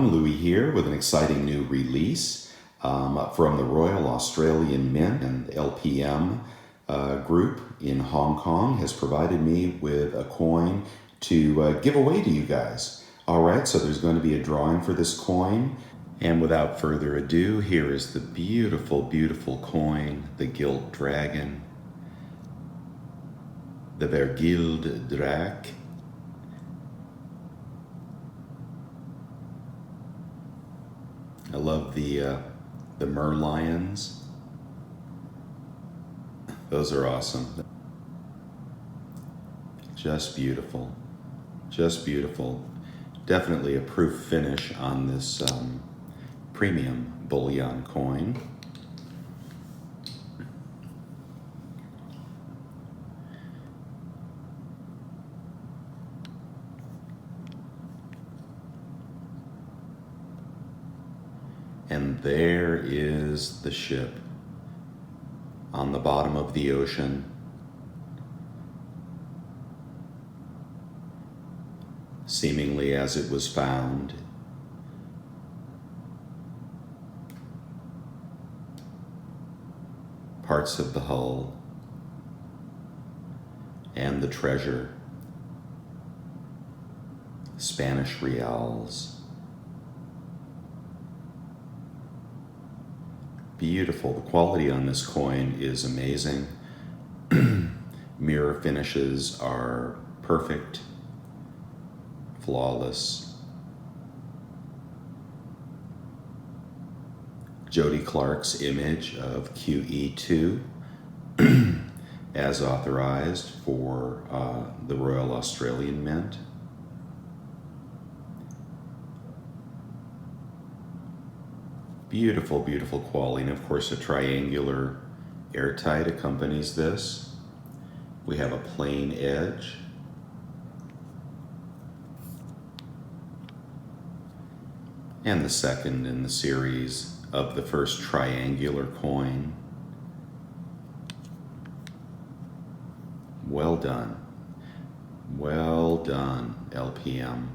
Losinglouie here with an exciting new release from the Royal Australian Mint, and LPM group in Hong Kong has provided me with a coin to give away to you guys. All right, so there's going to be a drawing for this coin. And without further ado, here is the beautiful, beautiful coin, the Gilt Dragon, the Gilt Dragon. I love the merlions. Those are awesome. Just beautiful. Just beautiful. Definitely a proof finish on this premium bullion coin. And there is the ship on the bottom of the ocean, seemingly as it was found. Parts of the hull and the treasure, Spanish reals. Beautiful. The quality on this coin is amazing. Mirror finishes are perfect, flawless. Jody Clark's image of QE2 as authorized for the Royal Australian Mint. Beautiful, beautiful quality. And of course, a triangular airtight accompanies this. We have a plain edge. And the second in the series of the first triangular coin. Well done. Well done, LPM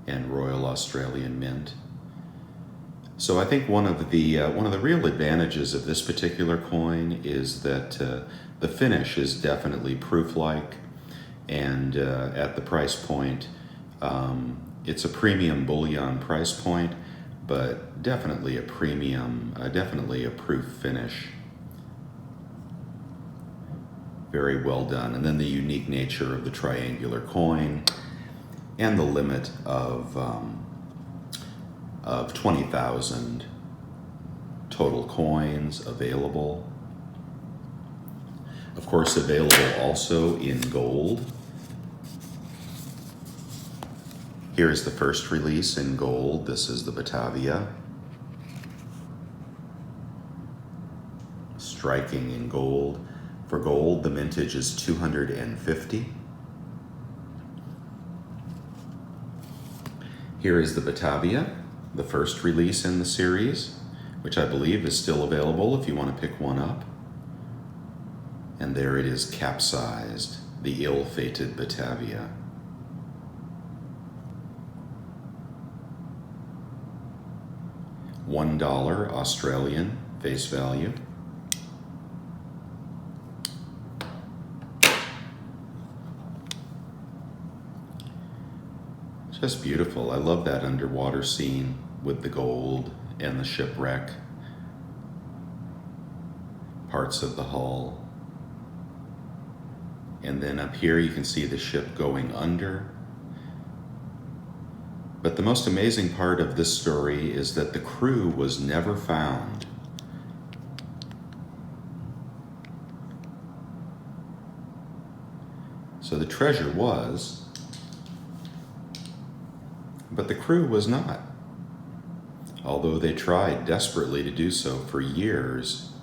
and Royal Australian Mint. So I think one of the real advantages of this particular coin is that the finish is definitely proof-like, and at the price point, it's a premium bullion price point, but definitely a premium, definitely a proof finish. Very well done. And then the unique nature of the triangular coin and the limit of 20,000 total coins available. Of course, available also in gold. Here is the first release in gold. This is the Batavia. Striking in gold. For gold, the mintage is 250. Here is the Batavia, the first release in the series, which I believe is still available if you want to pick one up. And there it is, capsized, the ill-fated Batavia. $1 Australian face value. Just beautiful. I love that underwater scene with the gold and the shipwreck, parts of the hull. And then up here you can see the ship going under. But the most amazing part of this story is that the crew was never found. So the treasure was, but the crew was not. Although they tried desperately to do so for years.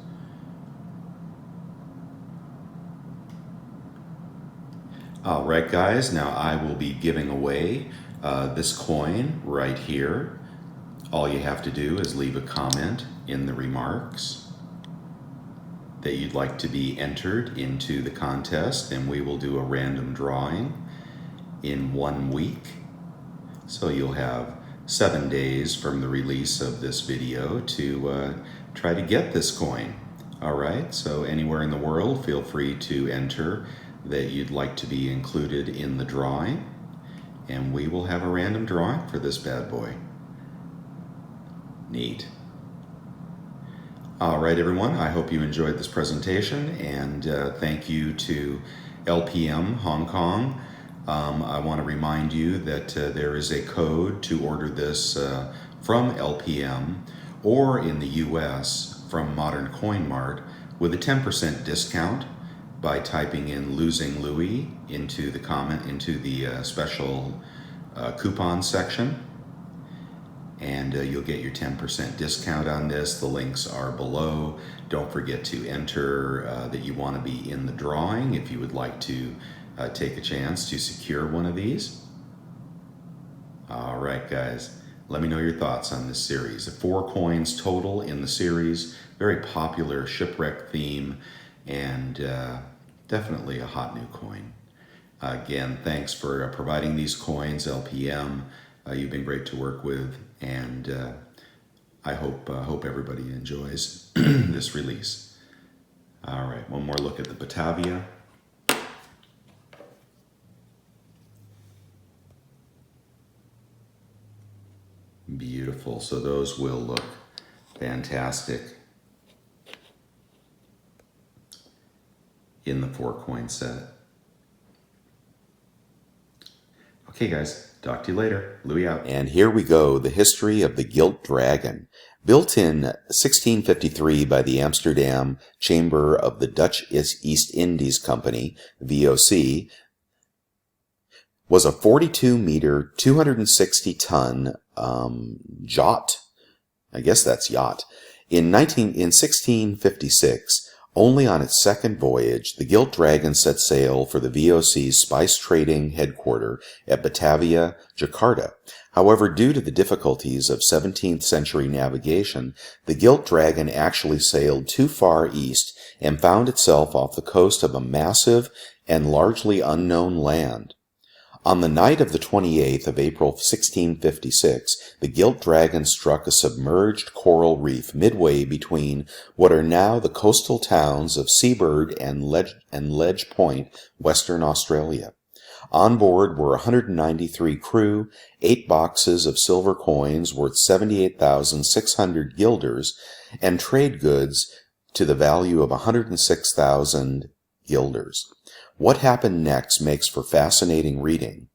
All right, guys, now I will be giving away this coin right here. All you have to do is leave a comment in the remarks that you'd like to be entered into the contest, and we will do a random drawing in 1 week. So you'll have 7 days from the release of this video to try to get this coin. All right, so anywhere in the world, feel free to enter that you'd like to be included in the drawing, and we will have a random drawing for this bad boy. Neat. All right, everyone, I hope you enjoyed this presentation, and thank you to LPM Hong Kong. I want to remind you that there is a code to order this from LPM or in the US from Modern Coin Mart with a 10% discount by typing in Losinglouie into the special coupon section. And you'll get your 10% discount on this. The links are below. Don't forget to enter that you want to be in the drawing if you would like to take a chance to secure one of these. All right, guys, let me know your thoughts on this series. 4 coins total in the series, very popular shipwreck theme, and definitely a hot new coin. Again, thanks for providing these coins, LPM. You've been great to work with, and I hope everybody enjoys this release. All right, one more look at the Batavia. Beautiful, so those will look fantastic in the 4 coin set. Okay, guys, talk to you later. Louis out. And here we go, the history of the Gilt Dragon. Built in 1653 by the Amsterdam Chamber of the Dutch East Indies Company, VOC, was a 42-meter, 260-ton yacht. I guess that's yacht. In 1656, only on its second voyage, the Gilt Dragon set sail for the VOC's spice trading headquarters at Batavia, Jakarta. However, due to the difficulties of 17th century navigation, the Gilt Dragon actually sailed too far east and found itself off the coast of a massive and largely unknown land. On the night of the 28th of April 1656, the Gilt Dragon struck a submerged coral reef midway between what are now the coastal towns of Seabird and Ledge Point, Western Australia. On board were 193 crew, 8 boxes of silver coins worth 78,600 guilders, and trade goods to the value of 106,000 guilders. What happened next makes for fascinating reading.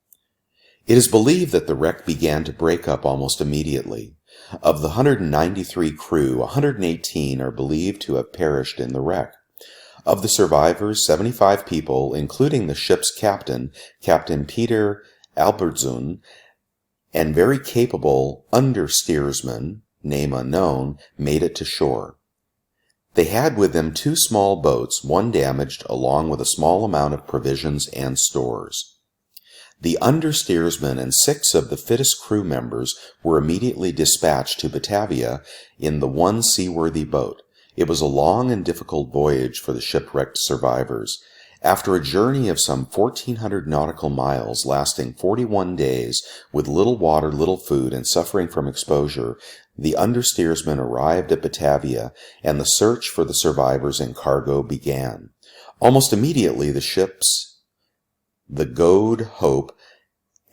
It is believed that the wreck began to break up almost immediately. Of the 193 crew, 118 are believed to have perished in the wreck. Of the survivors, 75 people, including the ship's captain, Captain Peter Albertson, and very capable understeersman, name unknown, made it to shore. They had with them 2 small boats, one damaged, along with a small amount of provisions and stores. The understeersman and 6 of the fittest crew members were immediately dispatched to Batavia in the one seaworthy boat. It was a long and difficult voyage for the shipwrecked survivors. After a journey of some 1,400 nautical miles lasting 41 days, with little water, little food, and suffering from exposure, the understeersman arrived at Batavia, and the search for the survivors and cargo began. Almost immediately, the ships, the Gold Hope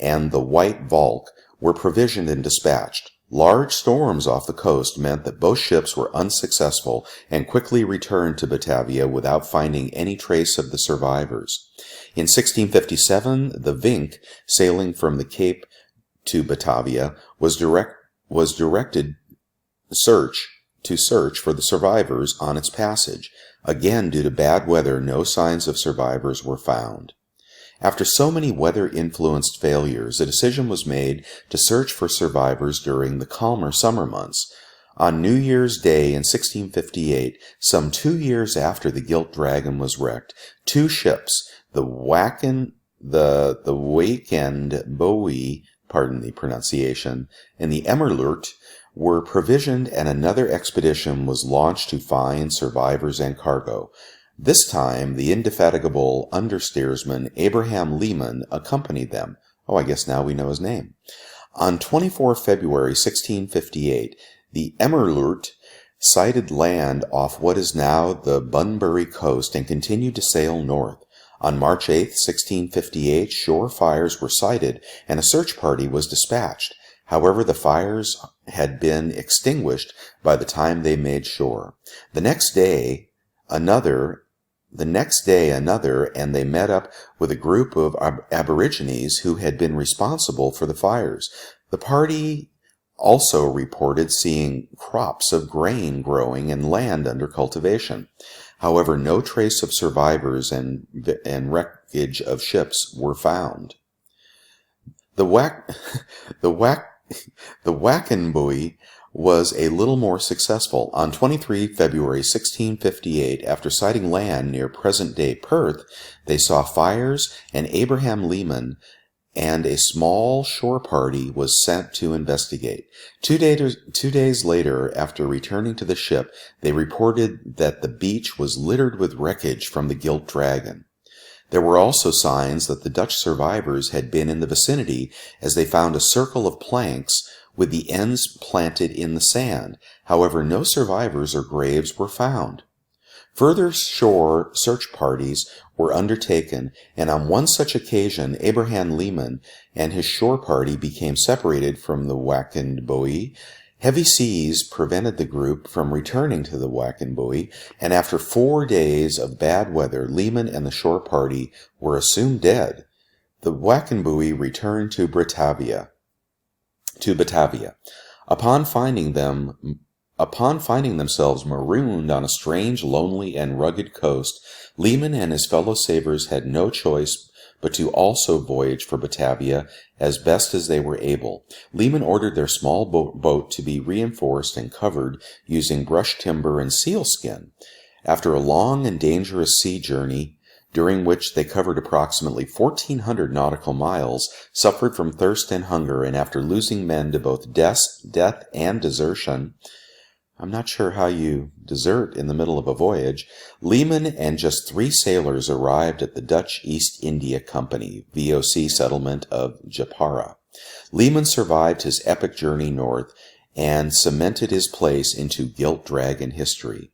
and the White Valk, were provisioned and dispatched. Large storms off the coast meant that both ships were unsuccessful and quickly returned to Batavia without finding any trace of the survivors. In 1657, the Vink, sailing from the Cape to Batavia, was directed to search for the survivors on its passage. Again, due to bad weather, no signs of survivors were found. After so many weather-influenced failures, a decision was made to search for survivors during the calmer summer months. On New Year's Day in 1658, some 2 years after the Gilt Dragon was wrecked, 2 ships, the Wake and Bowie, pardon the pronunciation, and the Emmerlurt, were provisioned, and another expedition was launched to find survivors and cargo. This time, the indefatigable understeersman Abraham Lehman accompanied them. Oh, I guess now we know his name. On 24 February 1658, the Emmerloort sighted land off what is now the Bunbury coast and continued to sail north. On March 8, 1658, shore fires were sighted and a search party was dispatched. However, the fires had been extinguished by the time they made shore. The next day, another, and they met up with a group of Aborigines who had been responsible for the fires. The party also reported seeing crops of grain growing and land under cultivation. However, no trace of survivors and wreckage of ships were found. The Wacanbuie was a little more successful. On 23 February 1658, after sighting land near present-day Perth, they saw fires, and Abraham Lehman and a small shore party was sent to investigate. 2 days later, after returning to the ship, they reported that the beach was littered with wreckage from the Gilt Dragon. There were also signs that the Dutch survivors had been in the vicinity, as they found a circle of planks with the ends planted in the sand. However, no survivors or graves were found. Further shore search parties were undertaken, and on one such occasion, Abraham Lehman and his shore party became separated from the Wacanbuie. Heavy seas prevented the group from returning to the Wacanbuie, and after 4 days of bad weather, Lehman and the shore party were assumed dead. The Wacanbuie returned to Batavia. Upon finding themselves marooned on a strange, lonely, and rugged coast, Lehman and his fellow sailors had no choice but to also voyage for Batavia as best as they were able. Lehman ordered their small boat to be reinforced and covered using brush timber and sealskin. After a long and dangerous sea journey, during which they covered approximately 1,400 nautical miles, suffered from thirst and hunger, and after losing men to both death and desertion — I'm not sure how you desert in the middle of a voyage — Lehman and just 3 sailors arrived at the Dutch East India Company, VOC settlement of Japara. Lehman survived his epic journey north and cemented his place into Gilt Dragon history.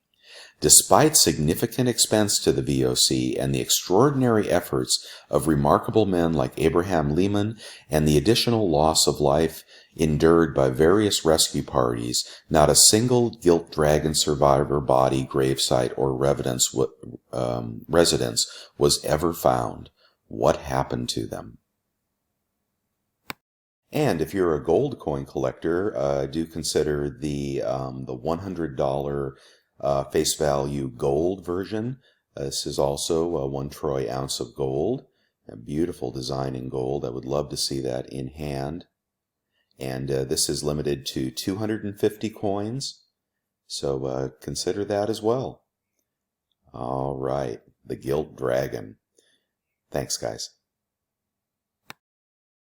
Despite significant expense to the VOC and the extraordinary efforts of remarkable men like Abraham Lehman and the additional loss of life endured by various rescue parties, not a single Gilt Dragon survivor body, gravesite, or residence was ever found. What happened to them? And if you're a gold coin collector, do consider the $100 face value gold version. This is also a 1 troy ounce of gold. A beautiful design in gold. I would love to see that in hand. And this is limited to 250 coins. So consider that as well. All right. The Gilt Dragon. Thanks, guys.